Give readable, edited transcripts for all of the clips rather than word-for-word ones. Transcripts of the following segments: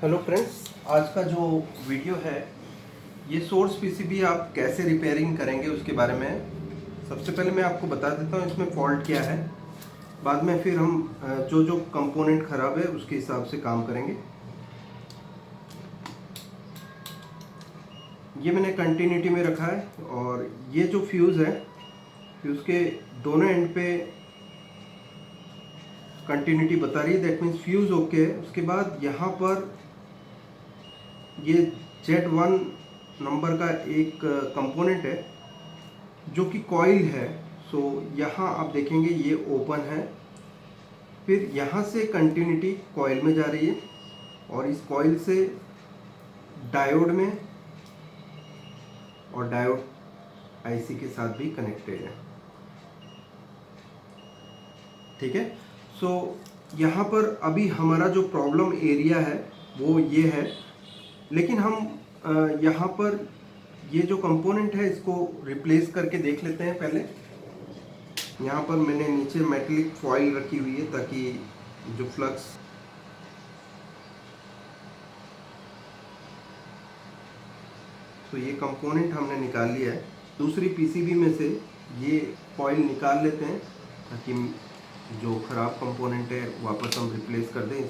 Hello friends, आज का जो वीडियो है ये सोर्स पीसीबी आप कैसे रिपेयरिंग करेंगे उसके बारे में। सबसे पहले मैं आपको बता देता हूँ इसमें फॉल्ट क्या है, बाद में फिर हम जो जो कंपोनेंट ख़राब है उसके हिसाब से काम करेंगे। ये मैंने कंटिन्यूटी में रखा है और ये जो फ्यूज़ है, फ्यूज़ के दोनों एंड पे कंटिन्यूटी बता रही है, दैट मीन्स फ्यूज़ ओके है। उसके बाद यहाँ पर ये Z1 नंबर का एक कंपोनेंट है जो कि कॉइल है। सो यहाँ आप देखेंगे ये ओपन है, फिर यहाँ से कंटिन्यूटी कॉइल में जा रही है और इस कॉइल से डायोड में, और डायोड आईसी के साथ भी कनेक्टेड है। ठीक है। सो यहाँ पर अभी हमारा जो प्रॉब्लम एरिया है वो ये है, लेकिन हम यहाँ पर ये जो कंपोनेंट है इसको रिप्लेस करके देख लेते हैं। पहले यहाँ पर मैंने नीचे मेटेलिक फॉइल रखी हुई है ताकि जो फ्लक्स तो ये कंपोनेंट हमने निकाल लिया है। दूसरी पीसीबी में से ये फॉइल निकाल लेते हैं ताकि जो ख़राब कंपोनेंट है वापस हम रिप्लेस कर दें।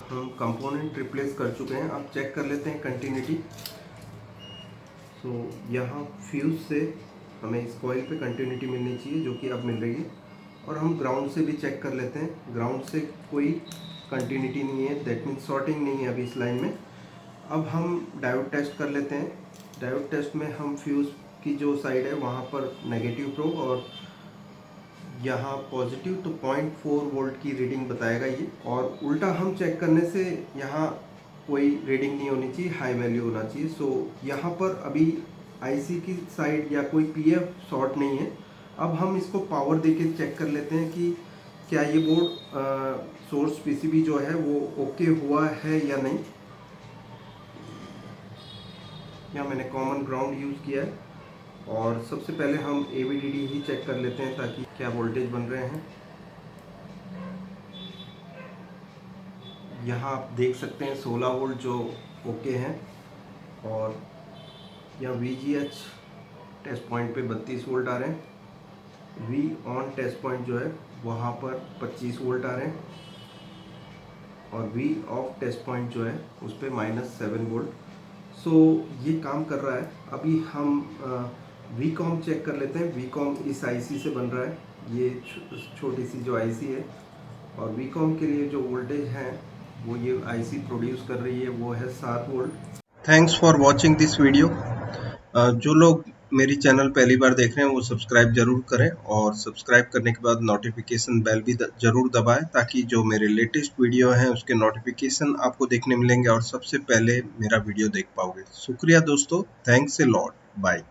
हम कंपोनेंट रिप्लेस कर चुके हैं। अब चेक कर लेते हैं कंटिन्यूटी। सो यहाँ फ्यूज़ से हमें इस कॉइल पे कंटिन्यूटी मिलनी चाहिए जो कि अब मिल रही है, और हम ग्राउंड से भी चेक कर लेते हैं। ग्राउंड से कोई कंटिन्यूटी नहीं है, दैट मीन्स शॉर्टिंग नहीं है अभी इस लाइन में। अब हम डायोड टेस्ट कर लेते हैं। डायोड टेस्ट में हम फ्यूज़ की जो साइड है वहाँ पर नेगेटिव प्रोब और यहाँ पॉजिटिव, तो 0.4 वोल्ट की रीडिंग बताएगा ये। और उल्टा हम चेक करने से यहाँ कोई रीडिंग नहीं होनी चाहिए, हाई वैल्यू होना चाहिए। सो यहाँ पर अभी आईसी की साइड या कोई पीएफ शॉर्ट नहीं है। अब हम इसको पावर देके चेक कर लेते हैं कि क्या ये बोर्ड सोर्स पीसीबी जो है वो ओके हुआ है या नहीं। यहाँ मैंने कॉमन ग्राउंड यूज़ किया है और सबसे पहले हम एवीडीडी ही चेक कर लेते हैं ताकि क्या वोल्टेज बन रहे हैं। यहाँ आप देख सकते हैं 16 वोल्ट जो ओके हैं, और यहाँ VGH टेस्ट पॉइंट पे 32 वोल्ट आ रहे हैं। वी ऑन टेस्ट पॉइंट जो है वहाँ पर 25 वोल्ट आ रहे हैं, और वी ऑफ टेस्ट पॉइंट जो है उस पर -7 वोल्ट। सो ये काम कर रहा है। अभी हम वी कॉम चेक कर लेते हैं। वी कॉम इस आईसी से बन रहा है, ये छोटी सी जो आईसी है, और वी कॉम के लिए जो वोल्टेज है वो ये आईसी प्रोड्यूस कर रही है वो है 7 volt. Thanks for watching this video. जो लोग मेरी चैनल पहली बार देख रहे हैं वो सब्सक्राइब जरूर करें, और सब्सक्राइब करने के बाद नोटिफिकेशन बेल भी जरूर दबाएं ताकि जो मेरे लेटेस्ट वीडियो हैं उसके नोटिफिकेशन आपको देखने मिलेंगे और सबसे पहले मेरा वीडियो देख पाओगे। शुक्रिया दोस्तों, थैंक्स ए लॉट, बाय।